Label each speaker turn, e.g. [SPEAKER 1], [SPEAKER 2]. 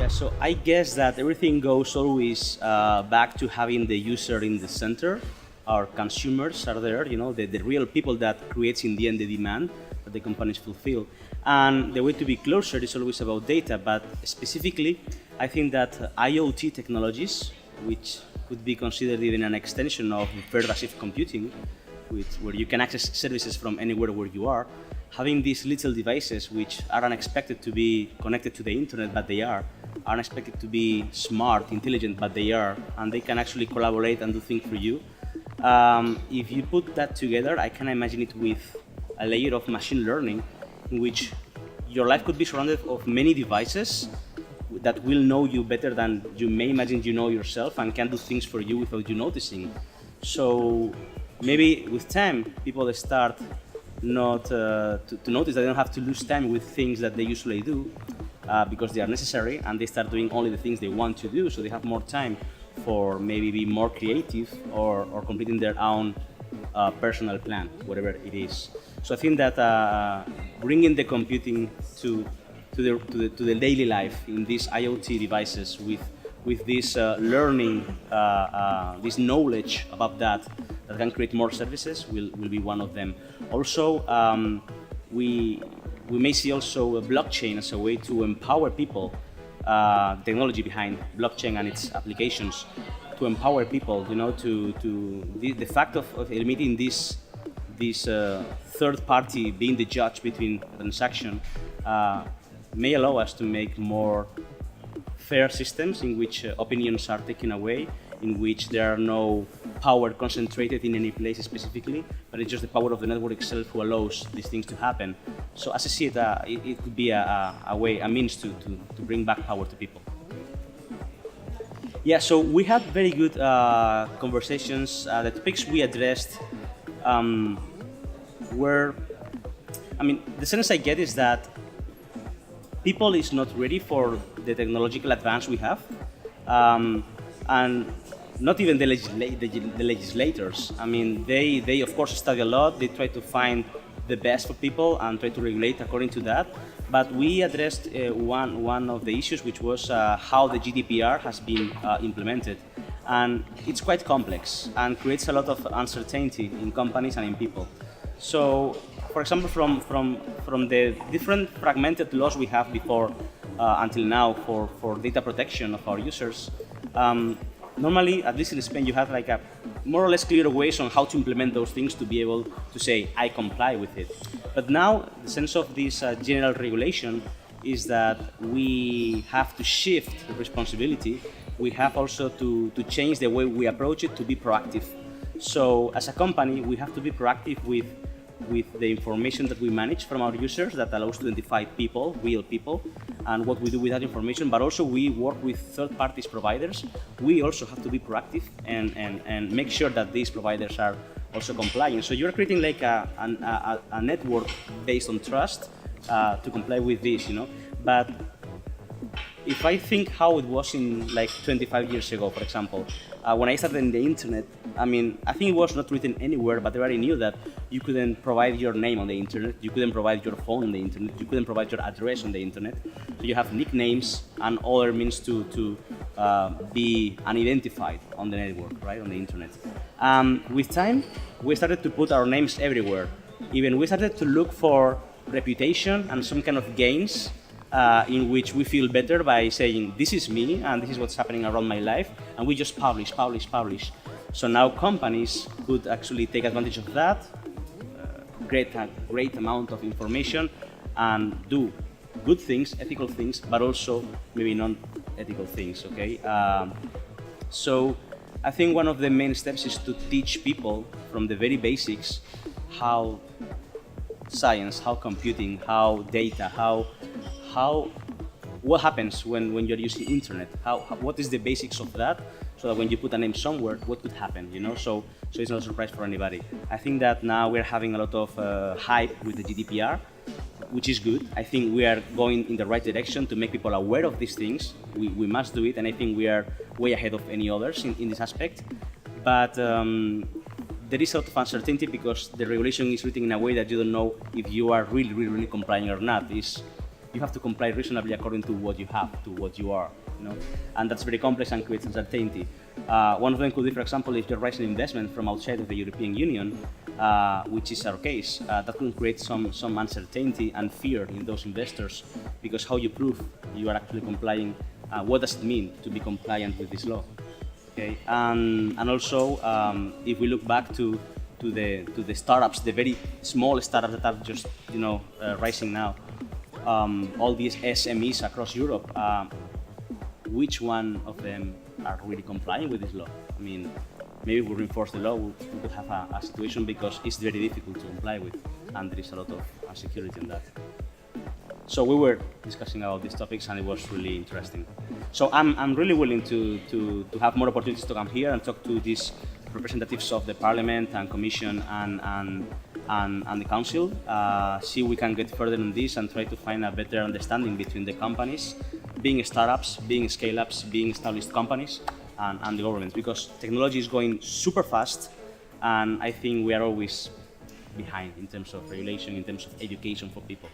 [SPEAKER 1] Yeah, so I guess that everything goes always back to having the user in the center. Our consumers are there, the real people that creates in the end the demand that the companies fulfill. And the way to be closer is always about data, but specifically, I think that IoT technologies, which could be considered even an extension of pervasive computing, where you can access services from anywhere where you are, having these little devices which are unexpected to be connected to the internet, but they are unexpected to be smart, intelligent, but they are, and they can actually collaborate and do things for you. If you put that together, I can imagine it with a layer of machine learning in which your life could be surrounded of many devices that will know you better than you may imagine you know yourself and can do things for you without you noticing. So maybe with time, people start not to notice that they don't have to lose time with things that they usually do because they are necessary, and they start doing only the things they want to do, so they have more time for maybe be more creative or completing their own personal plan, whatever it is. So I think that bringing the computing to the daily life in these IoT devices with this learning, this knowledge about that can create more services will be one of them. Also, we may see also a blockchain as a way to empower people, technology behind blockchain and its applications, to empower people, to the fact of eliminating this third party being the judge between a transaction may allow us to make more fair systems in which opinions are taken away, in which there are no power concentrated in any place specifically, but it's just the power of the network itself who allows these things to happen. So as I see it, it could be a way, a means to bring back power to people. Yeah, so we had very good conversations. The topics we addressed were, the sense I get is that people is not ready for the technological advance we have, and not even the legislators. They of course study a lot. They try to find the best for people and try to regulate according to that. But we addressed one of the issues, which was how the GDPR has been implemented, and it's quite complex and creates a lot of uncertainty in companies and in people. So, for example, from the different fragmented laws we have before until now for data protection of our users, normally, at least in Spain, you have like a more or less clear ways on how to implement those things to be able to say, I comply with it. But now, the sense of this general regulation is that we have to shift the responsibility. We have also to change the way we approach it to be proactive. So, as a company, we have to be proactive with the information that we manage from our users that allows to identify people, real people, and what we do with that information. But also we work with third-party providers. We also have to be proactive and make sure that these providers are also compliant. So you're creating like a network based on trust to comply with this, But if I think how it was in like 25 years ago, for example, when I started in the internet, I think it was not written anywhere, but everybody knew that you couldn't provide your name on the internet, you couldn't provide your phone on the internet, you couldn't provide your address on the internet. So you have nicknames and other means to be unidentified on the network, right, on the internet. With time, we started to put our names everywhere. Even we started to look for reputation and some kind of gains in which we feel better by saying, this is me and this is what's happening around my life, and we just publish. So now companies could actually take advantage of that, great amount of information, and do good things, ethical things, but also maybe non-ethical things, okay? So I think one of the main steps is to teach people from the very basics how science, how computing, how data, what happens when you're using internet, what is the basics of that, so that when you put a name somewhere, what could happen, So it's not a surprise for anybody. I think that now we're having a lot of hype with the GDPR, which is good. I think we are going in the right direction to make people aware of these things. We must do it, and I think we are way ahead of any others in this aspect. But there is a lot of uncertainty because the regulation is written in a way that you don't know if you are really complying or not. you have to comply reasonably according to what you have, to what you are, and that's very complex and creates uncertainty. One of them could be, for example, if you're raising investment from outside of the European Union, which is our case, that could create some uncertainty and fear in those investors, because how you prove you are actually complying, what does it mean to be compliant with this law? Okay, and also if we look back to the startups, the very small startups that are just rising now, all these SMEs across Europe, which one of them are really complying with this law? I mean, maybe if we reinforce the law, we could have a situation, because it's very difficult to comply with, and there is a lot of insecurity in that. So we were discussing about these topics, and it was really interesting. So I'm really willing to have more opportunities to come here and talk to these representatives of the Parliament and Commission and the Council, see if we can get further on this and try to find a better understanding between the companies, being startups, being scale-ups, being established companies, and the government, because technology is going super fast, and I think we are always behind in terms of regulation, in terms of education for people.